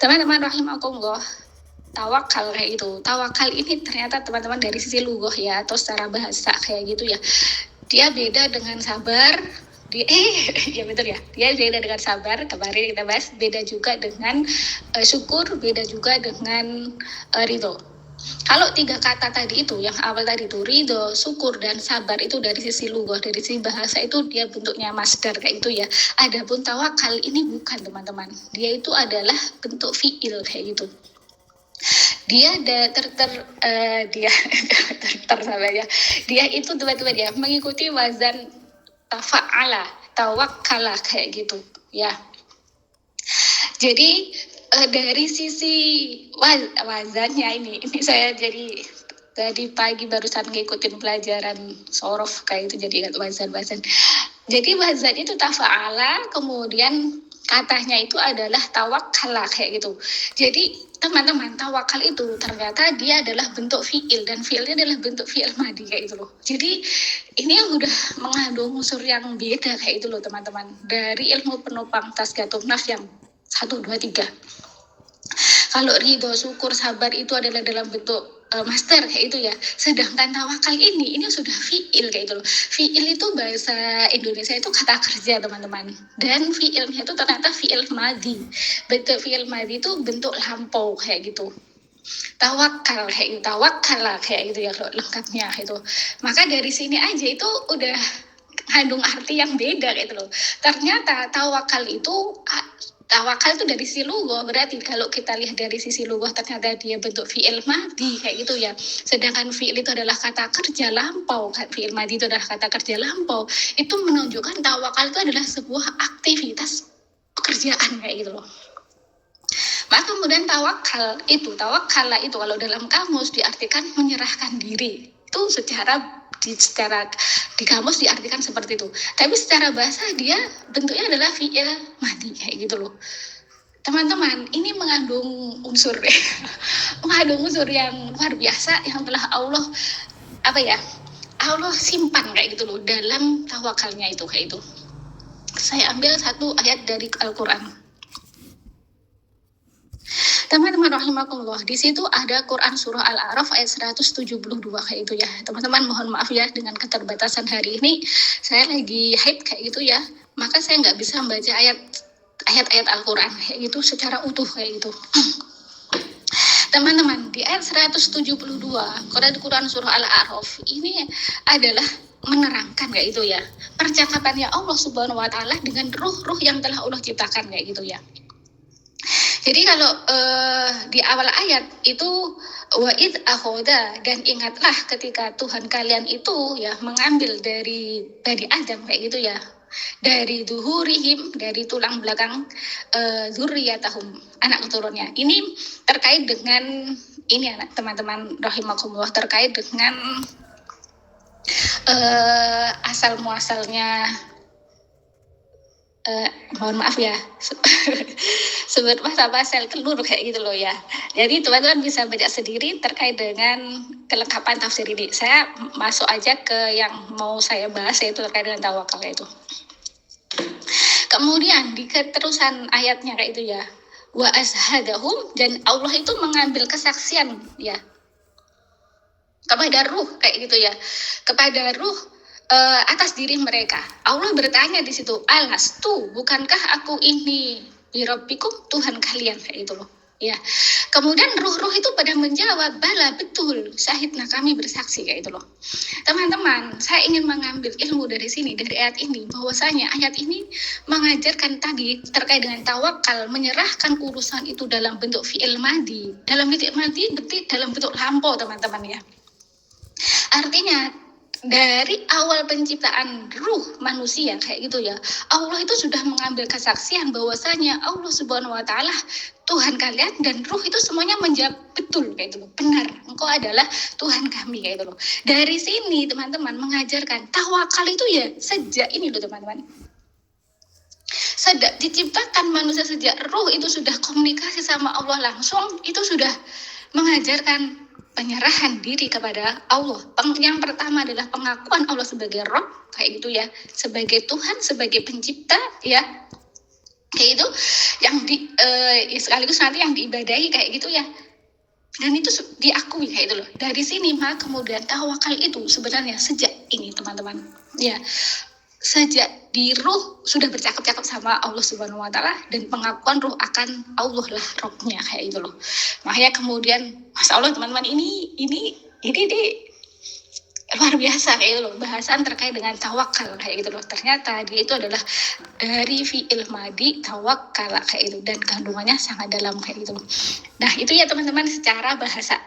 Teman-teman rahimakumullah, tawakal kayak itu. Tawakal ini ternyata teman-teman dari sisi lughah ya atau secara bahasa kayak gitu ya. Dia beda dengan sabar. Ya betul ya. Dia beda dengan sabar. Kemarin kita bahas beda juga dengan syukur, beda juga dengan ridho. Kalau 3 kata tadi itu, yang awal tadi itu ridho, syukur, dan sabar itu dari sisi lughah, dari sisi bahasa itu dia bentuknya masdar kayak itu ya. Adapun tawakal ini bukan teman-teman. Dia itu adalah bentuk fiil kayak gitu. Dia dia itu teman-teman ya mengikuti wazan tafa'ala, tawakkala kayak gitu ya. Jadi dari sisi wazannya ini saya jadi tadi pagi barusan ngikutin pelajaran sorof kayak itu, jadi ingat wazan. Jadi wazan itu tafa'ala, kemudian katanya itu adalah tawakkala kayak gitu. Jadi teman-teman, tawakal itu ternyata dia adalah bentuk fiil, dan fiilnya adalah bentuk fiil madi kayak itu loh. Jadi ini yang udah mengandung unsur yang beda kayak itu loh teman-teman, dari ilmu penopang tasgatun nafs yang 1, 2, 3. Kalau ridho, syukur, sabar itu adalah dalam bentuk master kayak itu ya. Sedangkan tawakal ini sudah fiil kayak itu loh. Fiil itu bahasa Indonesia itu kata kerja teman-teman. Dan fiilnya itu ternyata fiil madi. Bentuk fiil madi itu bentuk lampau kayak gitu. Tawakal kayak gitu, tawakal lah kayak gitu ya kalau lengkapnya itu. Maka dari sini aja itu udah kandung arti yang beda gitu loh. Ternyata tawakal itu dari sisi lughah, berarti kalau kita lihat dari sisi lughah ternyata dia bentuk fi'il madi kayak gitu ya. Sedangkan fi'il itu adalah kata kerja lampau, fi'il madi itu adalah kata kerja lampau. Itu menunjukkan tawakal itu adalah sebuah aktivitas pekerjaan kayak gitu loh. Maka kemudian tawakal itu kalau dalam kamus diartikan menyerahkan diri. Itu secara di kamus diartikan seperti itu. Tapi secara bahasa dia bentuknya adalah fi'il madi kayak gitu loh. Teman-teman, ini mengandung unsur yang luar biasa yang telah Allah simpan kayak gitu loh dalam tawakalnya itu kayak itu. Saya ambil satu ayat dari Al-Qur'an. Teman-teman rahimakumullah, di situ ada Quran surah Al-A'raf ayat 172 kayak itu ya. Teman-teman mohon maaf ya dengan keterbatasan hari ini, saya lagi haid kayak gitu ya. Maka saya nggak bisa membaca ayat-ayat Al-Quran kayak gitu secara utuh kayak gitu. Teman-teman, di ayat 172 Quran surah Al-A'raf ini adalah menerangkan kayak gitu ya. Percakapannya Allah Subhanahu wa taala dengan ruh-ruh yang telah Allah ciptakan kayak gitu ya. Jadi kalau di awal ayat itu wa'id akhoda, dan ingatlah ketika Tuhan kalian itu ya mengambil dari Bani Adam kayak gitu ya, dari duhurihim, dari tulang belakang zurriyatahum, anak keturunannya. Ini terkait dengan ini anak teman-teman rahimakumullah, terkait dengan asal muasalnya mohon maaf ya sebut apa sel telur kayak gitu loh ya. Jadi teman-teman bisa baca sendiri terkait dengan kelengkapan tafsir ini. Saya masuk aja ke yang mau saya bahas, yaitu terkait dengan tawakal itu. Kemudian di keterusan ayatnya kayak itu ya, wa ashadahum, dan Allah itu mengambil kesaksian ya kepada ruh kayak gitu ya, kepada ruh atas diri mereka. Allah bertanya di situ, alastu, bukankah aku ini birabbikum, Tuhan kalian kayak itu loh ya. Kemudian ruh-ruh itu pada menjawab, bala, betul, syahidna, kami bersaksi kayak itu loh. Teman-teman, saya ingin mengambil ilmu dari sini, dari ayat ini, bahwasanya ayat ini mengajarkan tadi terkait dengan tawakal, menyerahkan urusan itu dalam bentuk fi'il madi. Dalam bentuk madi berarti dalam bentuk lampau teman-teman ya. Artinya dari awal penciptaan ruh manusia kayak gitu ya, Allah itu sudah mengambil kesaksian bahwasanya Allah Subhanahu wa taala Tuhan kalian, dan ruh itu semuanya menjawab betul kayak itu loh, benar, engkau adalah Tuhan kami kayak itu loh. Dari sini teman-teman mengajarkan tawakal itu ya sejak ini loh teman-teman. Sejak diciptakan manusia, sejak ruh itu sudah komunikasi sama Allah langsung, itu sudah mengajarkan penyerahan diri kepada Allah. Yang pertama adalah pengakuan Allah sebagai Rabb kayak gitu ya, sebagai Tuhan, sebagai pencipta ya. kayak itu yang ya sekaligus nanti yang diibadahi kayak gitu ya, dan itu diakui kayak itu loh. Dari sini maka kemudian tawakal itu sebenarnya sejak ini teman-teman ya, sejak di ruh sudah bercakap-cakap sama Allah Subhanahu Wa Taala, dan pengakuan ruh akan Allah lah rohnya kayak itu loh. Makanya kemudian masya Allah teman-teman, ini luar biasa kayak gitu loh, bahasan terkait dengan tawakal kayak gitu loh. Ternyata dia itu adalah dari fi'il madi tawakkala kayak itu, dan kandungannya sangat dalam kayak gitu loh. Nah itu ya teman-teman secara bahasa